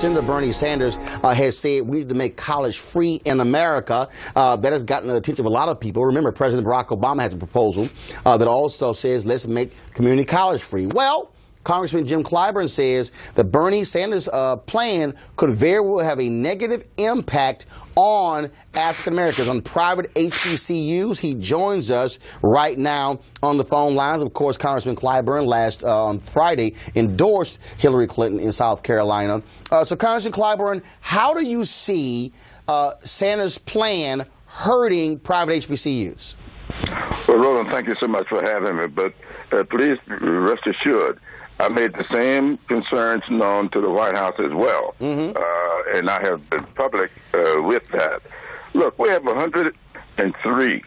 Senator Bernie Sanders has said we need to make college free in America. That has gotten the attention of a lot of people. Remember, President Barack Obama has a proposal that also says let's make community college free. Well, Congressman Jim Clyburn says that Bernie Sanders' plan could very well have a negative impact on African Americans, on private HBCUs. He joins us right now on the phone lines. Of course, Congressman Clyburn last Friday endorsed Hillary Clinton in South Carolina. So, Congressman Clyburn, how do you see Sanders' plan hurting private HBCUs? Well, Roland, thank you so much for having me. But please rest assured, I made the same concerns known to the White House as well, and I have been public with that. Look, we have 103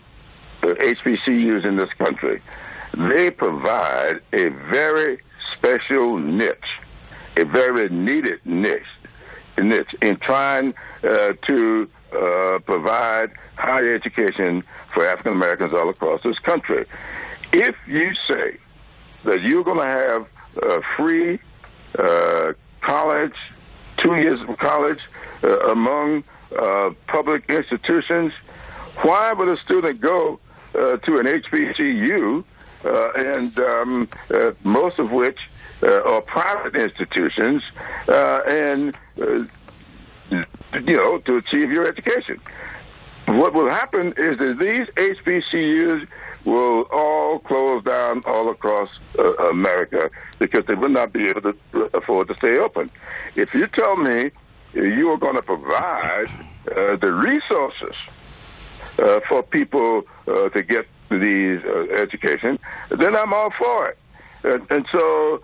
HBCUs in this country. They provide a very special niche, a very needed niche in trying to provide higher education for African Americans all across this country. If you say that you're going to have free college, 2 years of college among public institutions, why would a student go to an HBCU, and most of which are private institutions, and to achieve your education? What will happen is that these HBCUs will all close down all across America because they will not be able to afford to stay open. If you tell me you are going to provide the resources for people to get these education, then I'm all for it. And so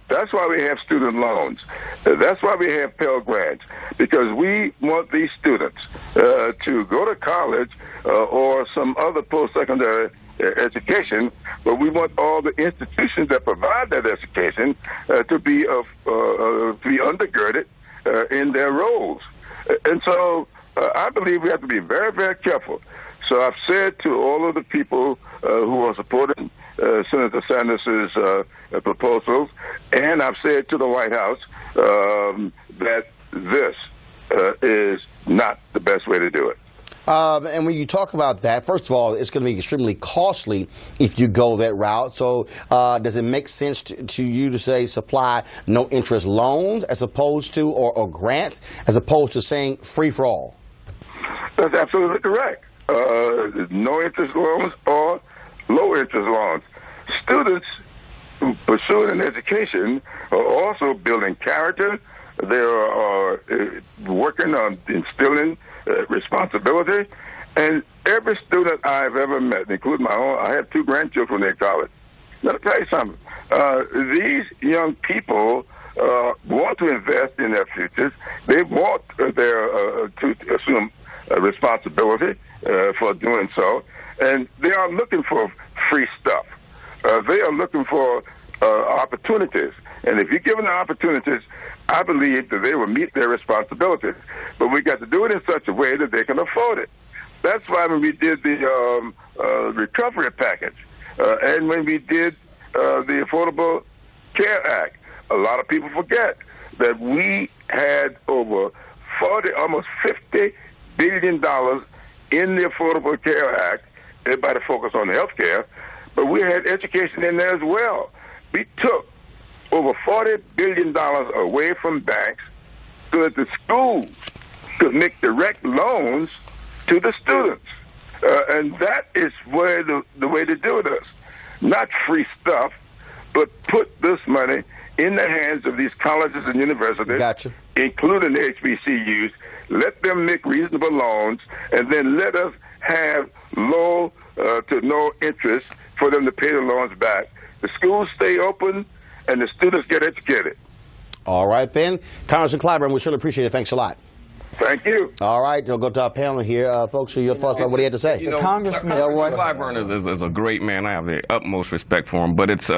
that's why we have student loans. That's why we have Pell Grants, because we want these students to go to college or some other post-secondary education, but we want all the institutions that provide that education to be undergirded in their roles. And so I believe we have to be very, very careful. So I've said to all of the people who are supporting Senator Sanders' proposals, and I've said to the White House that this is not the best way to do it. And when you talk about that, first of all, it's going to be extremely costly if you go that route. So does it make sense to you to say supply no interest loans as opposed to, or grants, as opposed to saying free for all? That's absolutely correct. No interest loans or low interest loans. Students pursuing an education are also building character. They are working on instilling responsibility. And every student I've ever met, including my own, I have 2 grandchildren in college. Let me tell you something. These young people want to invest in their futures. They want to assume responsibility for doing so. And they are looking for free stuff. They are looking for opportunities. And if you give them the opportunities, I believe that they will meet their responsibilities. But we got to do it in such a way that they can afford it. That's why when we did the recovery package and when we did the Affordable Care Act, a lot of people forget that we had over almost $50 billion in the Affordable Care Act. Everybody focused on health care, but we had education in there as well. We took over $40 billion away from banks so that the schools could make direct loans to the students. And that is where the way to do it is. Not free stuff, but put this money in the hands of these colleges and universities, Gotcha. Including the HBCUs. Let them make reasonable loans, and then let us have low to no interest for them to pay the loans back. The schools stay open, and the students get educated. All right, then. Congressman Clyburn, we surely appreciate it. Thanks a lot. Thank you. All right, we'll go to our panel here. Folks, your thoughts about what he had to say? Congressman Clyburn is a great man. I have the utmost respect for him, but it's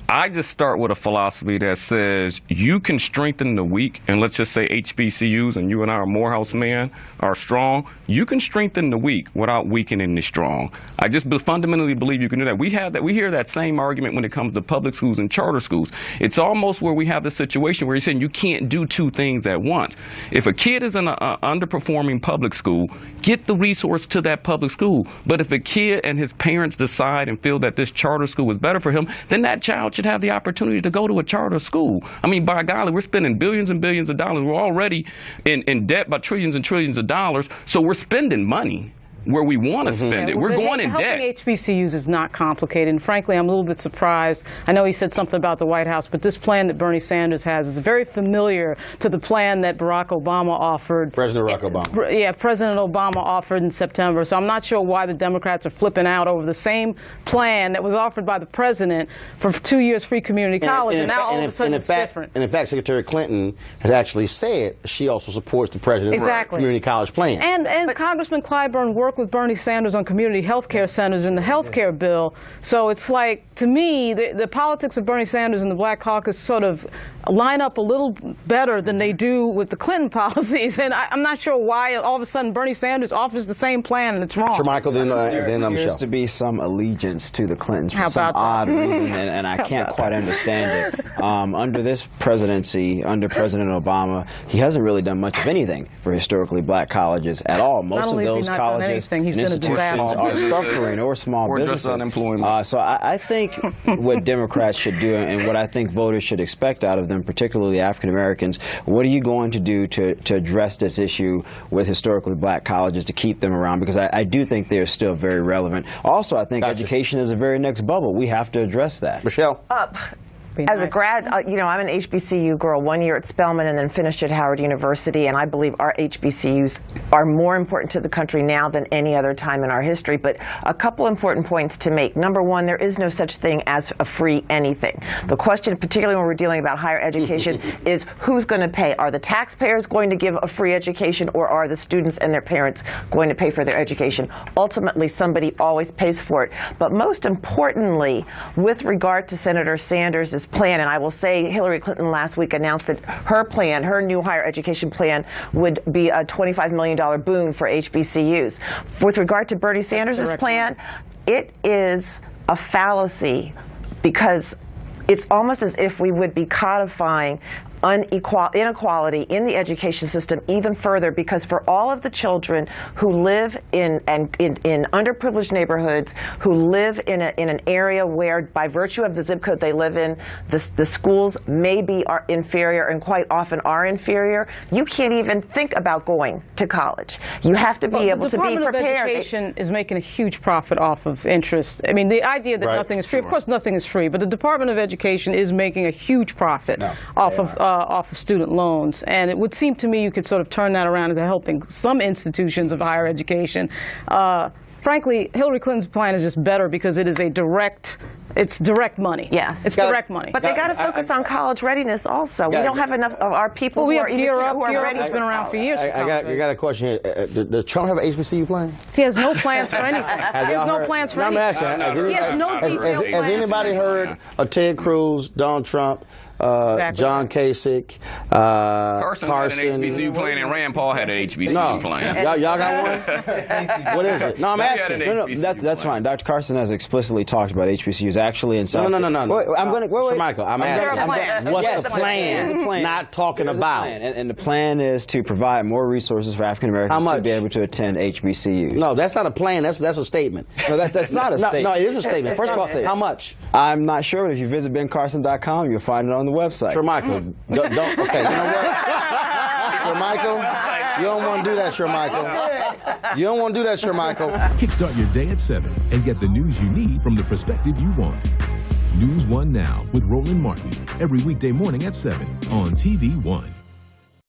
I just start with a philosophy that says you can strengthen the weak, and let's just say HBCUs, and you and I are Morehouse men, are strong. You can strengthen the weak without weakening the strong. I just fundamentally believe you can do that. We hear that same argument when it comes to public schools and charter schools. It's almost where we have the situation where you're saying you can't do two things at once. If a kid is in an underperforming public school, get the resource to that public school. But if a kid and his parents decide and feel that this charter school is better for him, then that child should have the opportunity to go to a charter school. I mean, by golly, we're spending billions and billions of dollars. We're already in debt by trillions and trillions of dollars, so we're spending money where we want to spend it. We're going in debt. Helping HBCUs is not complicated, and frankly, I'm a little bit surprised. I know he said something about the White House, but this plan that Bernie Sanders has is very familiar to the plan that Barack Obama offered. President Barack Obama. Yeah, President Obama offered in September. So I'm not sure why the Democrats are flipping out over the same plan that was offered by the president for 2 years free community college, and now all of a sudden it's different. And in fact, Secretary Clinton has actually said she also supports the president's community college plan. And Congressman Clyburn worked with Bernie Sanders on community health care centers in the health care bill. So it's like, to me, the politics of Bernie Sanders and the Black Caucus sort of line up a little better than they do with the Clinton policies. And I'm not sure why all of a sudden Bernie Sanders offers the same plan and it's wrong. Sure, Michael, then There Michelle. appears to be some allegiance to the Clintons for How some about odd that? reason, and I can't quite understand it. Under this presidency, under President Obama, he hasn't really done much of anything for historically black colleges at all. Most of those colleges and institutions are suffering, or small businesses. Just unemployment. So I think what Democrats should do, and what I think voters should expect out of them, particularly African Americans, what are you going to do to address this issue with historically black colleges to keep them around? Because I do think they're still very relevant. Also, I think education is the very next bubble. We have to address that. Michelle? As a grad, you know, I'm an HBCU girl, 1 year at Spelman and then finished at Howard University, and I believe our HBCUs are more important to the country now than any other time in our history. But a couple important points to make. Number one, there is no such thing as a free anything. The question, particularly when we're dealing about higher education, is who's going to pay? Are the taxpayers going to give a free education, or are the students and their parents going to pay for their education? Ultimately, somebody always pays for it. But most importantly, with regard to Senator Sanders' plan, and I will say Hillary Clinton last week announced that her plan, her new higher education plan, would be a $25 million boon for HBCUs. With regard to Bernie Sanders' plan, it is a fallacy, because it's almost as if we would be codifying inequality in the education system even further, because for all of the children who live in underprivileged neighborhoods, who live in an area where, by virtue of the zip code they live in, the schools may be inferior, and quite often are inferior, you can't even think about going to college. You have to be able to be prepared. The Department of Education is making a huge profit off of interest. I mean, the idea that nothing is free, of course nothing is free, but the Department of Education is making a huge profit off of student loans, and it would seem to me you could sort of turn that around into helping some institutions of higher education. Frankly, Hillary Clinton's plan is just better because it is it's direct money. Yes. It's direct money. But they got to focus on college readiness also. We don't have enough of our people who are ready. It's been around for years. I got a question here. Does Trump have an HBCU plan? He has no plans for anything. He has no plans for anything. Has anybody heard of Ted Cruz, Donald Trump, John Kasich, Carson had an HBCU plan, and Rand Paul had an HBCU plan. Y'all got one? What is it? No, I'm asking. No, that's fine. Dr. Carson has explicitly talked about HBCUs actually in South. No. I'm going to. Sir Michael, I'm asking. What's the plan? Not talking about. And the plan is to provide more resources for African Americans to be able to attend HBCUs. No, that's not a plan. That's a statement. No, that's not a statement. No, it is a statement. First of all, how much? I'm not sure, but if you visit bencarson.com, you'll find it on the website. Sir Michael, don't. Okay, you know what? Sir Michael, you don't want to do that, Sir Michael. You don't want to do that, Sir Michael. Kickstart your day at 7 and get the news you need from the perspective you want. NewsOne Now with Roland Martin, every weekday morning at 7 on TV1.